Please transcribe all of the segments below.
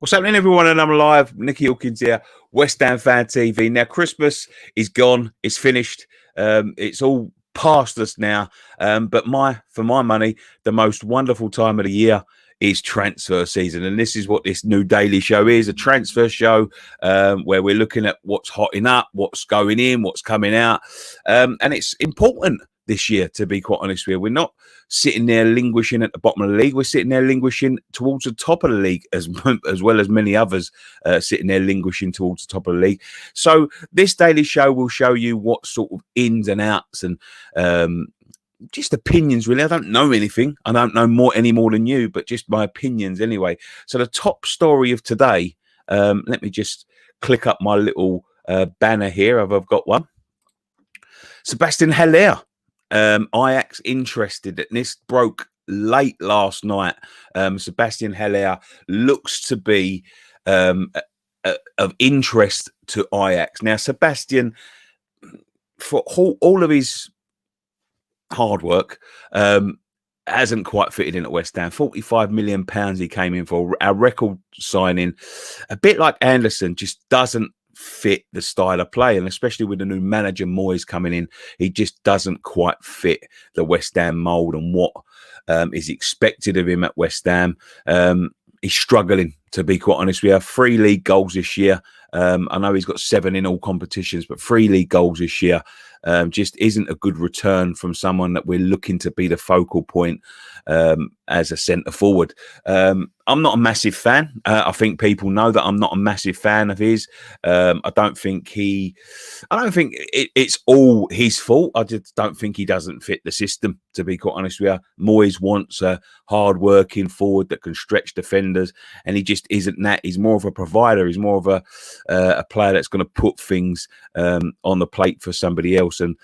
What's happening, everyone? And I'm live. Nicky Hawkins here, West Ham Fan TV. Now, Christmas is gone. It's finished. It's all past us now. But for my money, the most wonderful time of the year is transfer season. And this is what this new daily show is, a transfer show where we're looking at what's hotting up, what's going in, what's coming out. And it's important this year, to be quite honest with you. We're not sitting there languishing at the bottom of the league. We're sitting there languishing towards the top of the league, as well as many others sitting there languishing towards the top of the league. So this daily show will show you what sort of ins and outs and just opinions, really. I don't know anything. I don't know any more than you, but just my opinions anyway. So the top story of today, let me just click up my little banner here. I've got one. Sebastian Haller. Ajax interested, and this broke late last night. Sebastian Haller looks to be of interest to Ajax. Now, Sebastian, for all of his hard work, hasn't quite fitted in at West Ham. £45 million he came in for, our record signing. A bit like Anderson, just doesn't fit the style of play, and especially with the new manager Moyes coming in, he just doesn't quite fit the West Ham mould and what is expected of him at West Ham. He's struggling, to be quite honest. We have 3 league goals this year. I know he's got 7 in all competitions, but 3 league goals this year just isn't a good return from someone that we're looking to be the focal point as a centre forward. I'm not a massive fan. I think people know that I'm not a massive fan of his. I don't think it's all his fault. I just don't think he doesn't fit the system, to be quite honest with you. Moyes wants a hard-working forward that can stretch defenders, and he just isn't that. He's more of a provider. He's more of a player that's going to put things on the plate for somebody else. And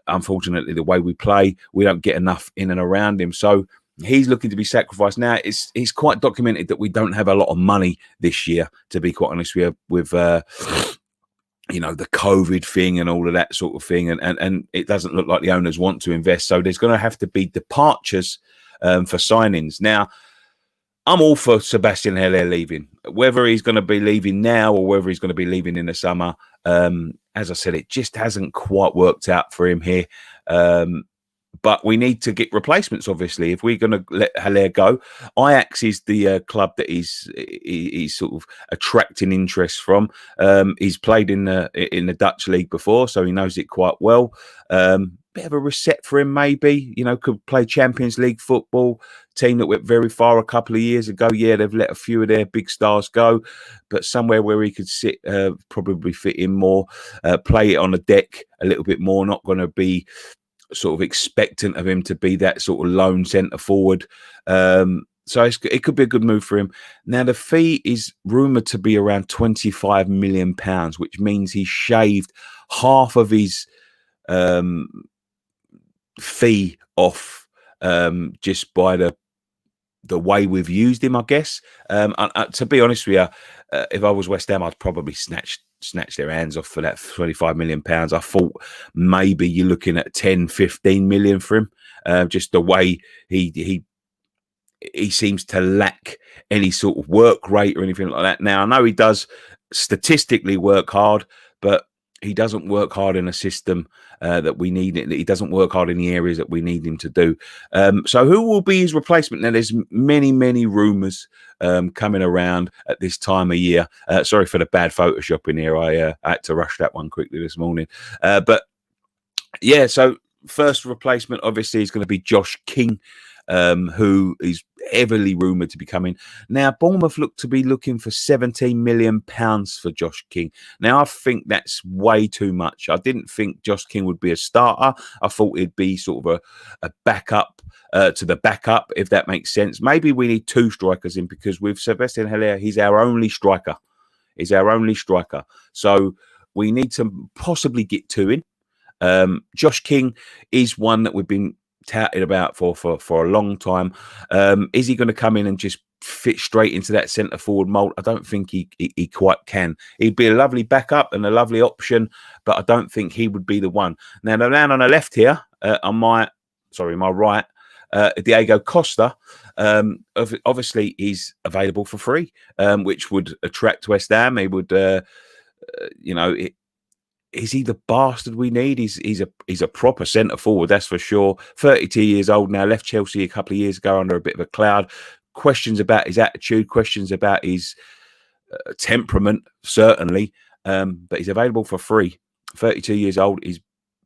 unfortunately, the way we play, we don't get enough in and around him. So he's looking to be sacrificed. Now, it's quite documented that we don't have a lot of money this year, to be quite honest with the COVID thing and all of that sort of thing. And it doesn't look like the owners want to invest. So there's going to have to be departures for signings. Now, I'm all for Sebastian Haller leaving. Whether he's going to be leaving now or whether he's going to be leaving in the summer, as I said, it just hasn't quite worked out for him here. But we need to get replacements, obviously, if we're going to let Haller go. Ajax is the club that he's sort of attracting interest from. He's played in the Dutch league before, so he knows it quite well. Bit of a reset for him, maybe. Could play Champions League football. Team that went very far a couple of years ago. Yeah, they've let a few of their big stars go, but somewhere where he could sit, probably fit in more, play it on the deck a little bit more. Not going to be sort of expectant of him to be that sort of lone centre forward. So it could be a good move for him. Now, the fee is rumoured to be around £25 million, which means he shaved half of his fee off just by the way we've used him, I guess. To be honest with you, if I was West Ham, I'd probably snatch their hands off for that £25 million. I thought maybe you're looking at 10, 15 million for him. Just the way he seems to lack any sort of work rate or anything like that. Now, I know he does statistically work hard, but he doesn't work hard in a system that we need. He doesn't work hard in the areas that we need him to do. So who will be his replacement? Now, there's many rumours coming around at this time of year. Sorry for the bad Photoshop in here. I had to rush that one quickly this morning. But yeah, so first replacement, obviously, is going to be Josh King, who is heavily rumoured to be coming. Now, Bournemouth look to be looking for £17 million for Josh King. Now, I think that's way too much. I didn't think Josh King would be a starter. I thought he'd be sort of a backup to the backup, if that makes sense. Maybe we need 2 strikers in, because with Sebastian Haller, he's our only striker. So we need to possibly get 2 in. Josh King is one that we've been touted about for a long time. Is he going to come in and just fit straight into that centre forward mould? I don't think he quite can. He'd be a lovely backup and a lovely option, but I don't think he would be the one. Now, the man on the left here, on my right, Diego Costa, obviously he's available for free, which would attract West Ham. He would, is he the bastard we need? He's a proper centre forward, that's for sure. 32 years old now, left Chelsea a couple of years ago under a bit of a cloud. Questions about his attitude, questions about his temperament, certainly. But he's available for free. 32 years old. He's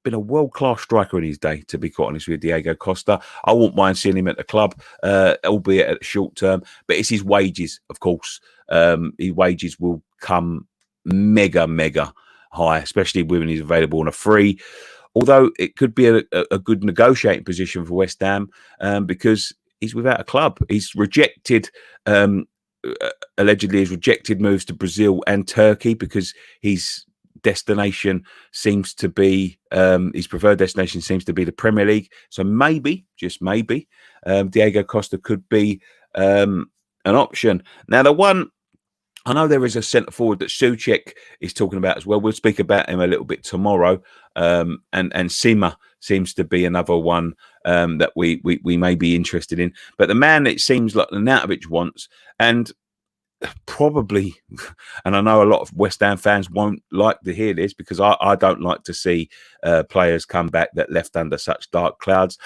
been a world-class striker in his day, to be quite honest with you, Diego Costa. I wouldn't mind seeing him at the club, albeit at the short term. But it's his wages, of course. His wages will come mega high, especially when he's available on a free. Although it could be a good negotiating position for West Ham, because he's without a club. He's rejected, allegedly has rejected moves to Brazil and Turkey because his destination seems to be, his preferred destination seems to be the Premier League. So maybe, just maybe, Diego Costa could be an option. Now, the one, I know there is a centre forward that Souček is talking about as well. We'll speak about him a little bit tomorrow. And Sima seems to be another one that we may be interested in. But the man it seems like Arnautovic wants, and probably, and I know a lot of West Ham fans won't like to hear this because I don't like to see players come back that left under such dark clouds.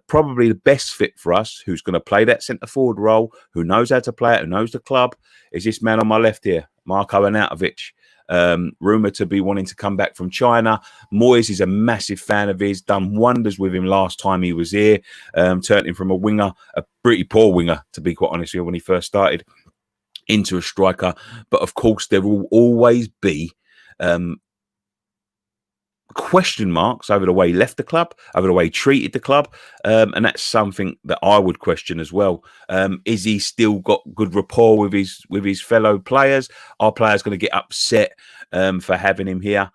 Probably the best fit for us, who's going to play that centre forward role, who knows how to play it, who knows the club, is this man on my left here, Marko Arnautovic. Rumoured to be wanting to come back from China. Moyes is a massive fan of his, done wonders with him last time he was here, turned him from a winger, a pretty poor winger, to be quite honest with you, when he first started, into a striker. But of course, there will always be question marks over the way he left the club, over the way he treated the club, and that's something that I would question as well. Is he still got good rapport with his fellow players? Are players going to get upset for having him here?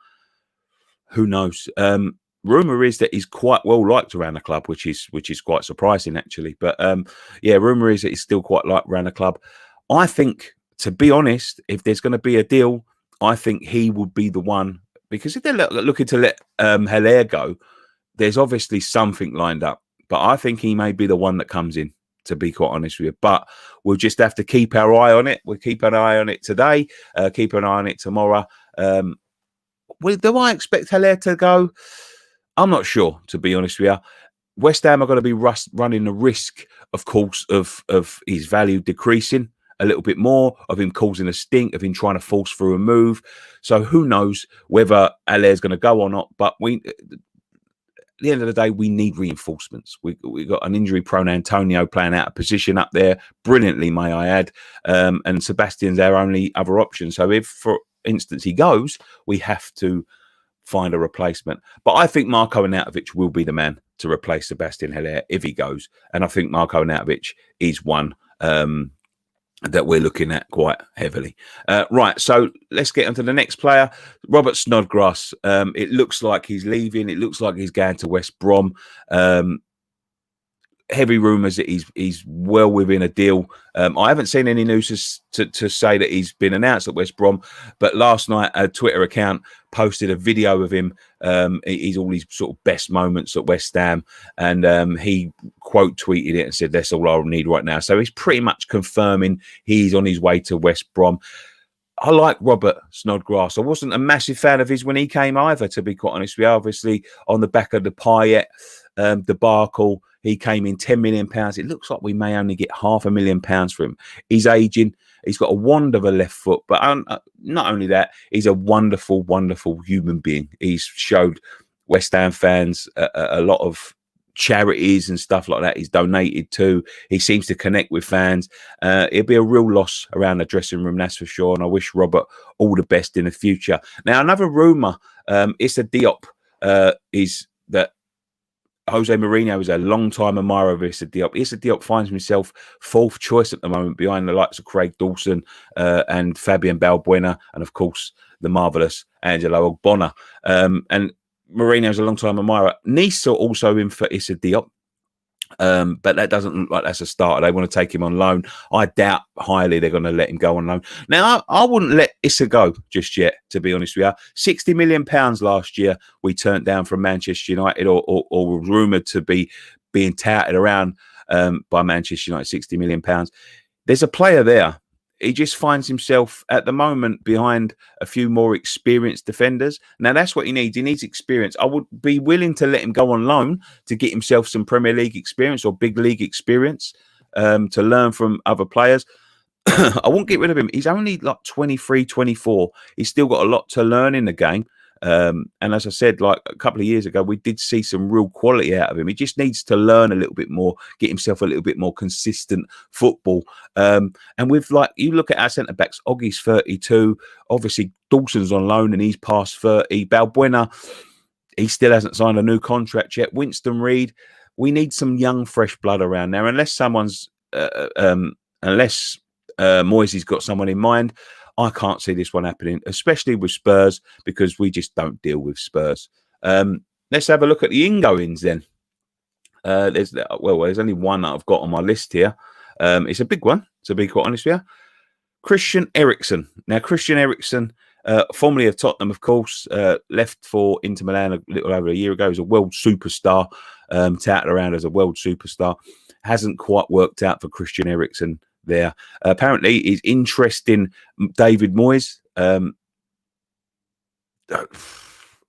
Who knows? Rumour is that he's quite well liked around the club, which is quite surprising actually. But yeah, rumour is that he's still quite liked around the club. I think, to be honest, if there's going to be a deal, I think he would be the one. Because if they're looking to let Haller go, there's obviously something lined up. But I think he may be the one that comes in, to be quite honest with you. But we'll just have to keep our eye on it. We'll keep an eye on it today, keep an eye on it tomorrow. Do I expect Haller to go? I'm not sure, to be honest with you. West Ham are going to be running the risk, of course, of his value decreasing a little bit more, of him causing a stink, of him trying to force through a move. So who knows whether Haller's going to go or not. But at the end of the day, we need reinforcements. We got an injury-prone Antonio playing out of position up there brilliantly, may I add. And Sebastian's our only other option. So if, for instance, he goes, we have to find a replacement. But I think Marko Arnautovic will be the man to replace Sebastian Haller if he goes. And I think Marko Arnautovic is one that we're looking at quite heavily. Right, so let's get on to the next player, Robert Snodgrass. It looks like he's leaving. It looks like he's going to West Brom. Heavy rumours that he's well within a deal. I haven't seen any news to say that he's been announced at West Brom, but last night a Twitter account posted a video of him. He's all his sort of best moments at West Ham, and he quote tweeted it and said, "That's all I need right now." So he's pretty much confirming he's on his way to West Brom. I like Robert Snodgrass. I wasn't a massive fan of his when he came either, to be quite honest with you. Obviously, on the back of the Payet debacle, he came in £10 million. It looks like we may only get £500,000 for him. He's aging. He's got a wand of a left foot. But not only that, he's a wonderful, wonderful human being. He's showed West Ham fans a lot of charities and stuff like that. He's donated to. He seems to connect with fans. It'll be a real loss around the dressing room, that's for sure. And I wish Robert all the best in the future. Now, another rumour, Issa Diop, is that Jose Mourinho is a long-time admirer of Issa Diop. Issa Diop finds himself fourth choice at the moment behind the likes of Craig Dawson and Fabian Balbuena, and of course the marvellous Angelo Ogbonna. And Mourinho's a long-time admirer. Nice are also in for Issa Diop. But that doesn't look like that's a starter. They want to take him on loan. I doubt highly they're going to let him go on loan. Now, I wouldn't let Issa go just yet, to be honest with you. £60 million last year we turned down from Manchester United, or rumoured to be being touted around by Manchester United, £60 million. There's a player there. He just finds himself at the moment behind a few more experienced defenders. Now, that's what he needs. He needs experience. I would be willing to let him go on loan to get himself some Premier League experience or big league experience, to learn from other players. I won't get rid of him. He's only like 23, 24. He's still got a lot to learn in the game. And as I said, like a couple of years ago, we did see some real quality out of him. He just needs to learn a little bit more, get himself a little bit more consistent football. And with, like, you look at our centre backs, Oggie's 32. Obviously, Dawson's on loan and he's past 30. Balbuena, he still hasn't signed a new contract yet. Winston Reid, we need some young, fresh blood around there. Unless someone's, unless Moyes got someone in mind, I can't see this one happening, especially with Spurs, because we just don't deal with Spurs. Let's have a look at the ingoings then. There's only one that I've got on my list here. It's a big one, to be quite honest with you. Christian Eriksen. Now, Christian Eriksen, formerly of Tottenham, of course, left for Inter Milan a little over a year ago. He's a world superstar, touted around as a world superstar. Hasn't quite worked out for Christian Eriksen there. Apparently, he's interested in David Moyes.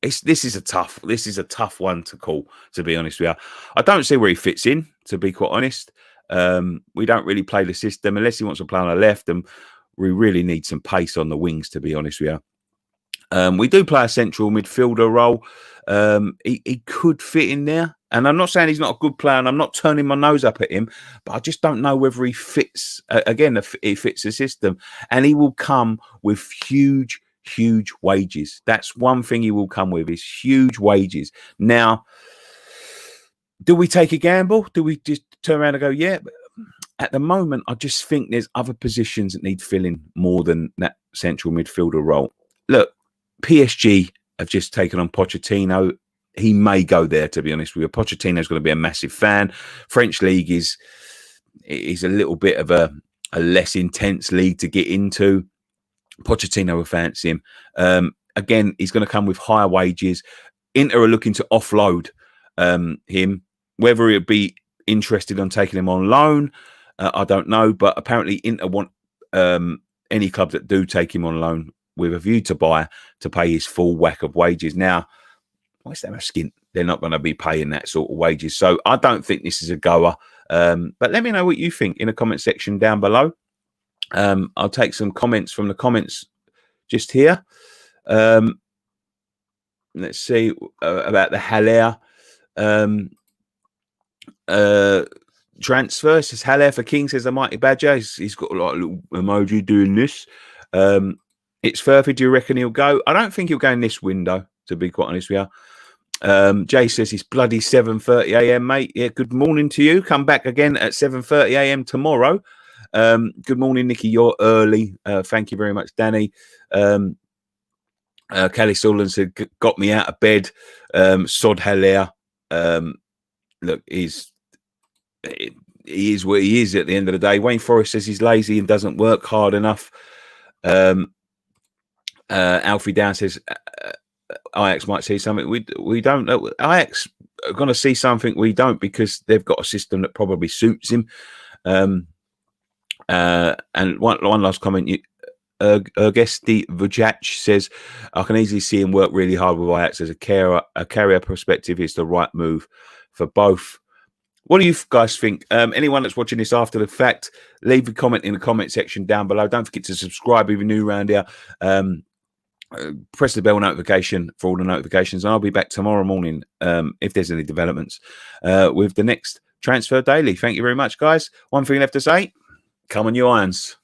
This is a tough one to call, to be honest with you. I don't see where he fits in, to be quite honest. We don't really play the system unless he wants to play on the left, and we really need some pace on the wings, to be honest with you. We do play a central midfielder role. He could fit in there. And I'm not saying he's not a good player, and I'm not turning my nose up at him, but I just don't know whether he fits, he fits the system. And he will come with huge wages. That's one thing he will come with, is huge wages. Now, do we take a gamble? Do we just turn around and go, yeah? At the moment, I just think there's other positions that need filling more than that central midfielder role. Look, PSG have just taken on Pochettino. He may go there, to be honest with you. Pochettino's going to be a massive fan. French league is a little bit of a less intense league to get into. Pochettino will fancy him. Again, he's going to come with higher wages. Inter are looking to offload him. Whether he'll be interested on taking him on loan, I don't know. But apparently Inter want any club that do take him on loan with a view to buy, to pay his full whack of wages. Now, West Ham are skint. They're not going to be paying that sort of wages. So I don't think this is a goer. But let me know what you think in the comment section down below. I'll take some comments from the comments just here. Let's see about the Haller transfer. It says Haller for King, says the Mighty Badger. He's got like a little emoji doing this. It's further. Do you reckon he'll go? I don't think he'll go in this window, to be quite honest with you. Jay says it's bloody 7:30 a.m, mate. Yeah, good morning to you. Come back again at 7:30 a.m. tomorrow. Good morning, Nicky. You're early. Thank you very much, Danny. Kelly Sullivan said, got me out of bed. Sod Haller. Look, he is what he is at the end of the day. Wayne Forrest says he's lazy and doesn't work hard enough. Alfie Down says Ajax might see something we don't know. Ajax are going to see something we don't, because they've got a system that probably suits him. And one last comment. Ergesti Vujac says, I can easily see him work really hard with Ajax. As a carrier perspective, it's the right move for both. What do you guys think? Anyone that's watching this after the fact, leave a comment in the comment section down below. Don't forget to subscribe if you're new around here. Press the bell notification for all the notifications. And I'll be back tomorrow morning if there's any developments with the next Transfer Daily. Thank you very much, guys. One thing left to say, come on, you Irons.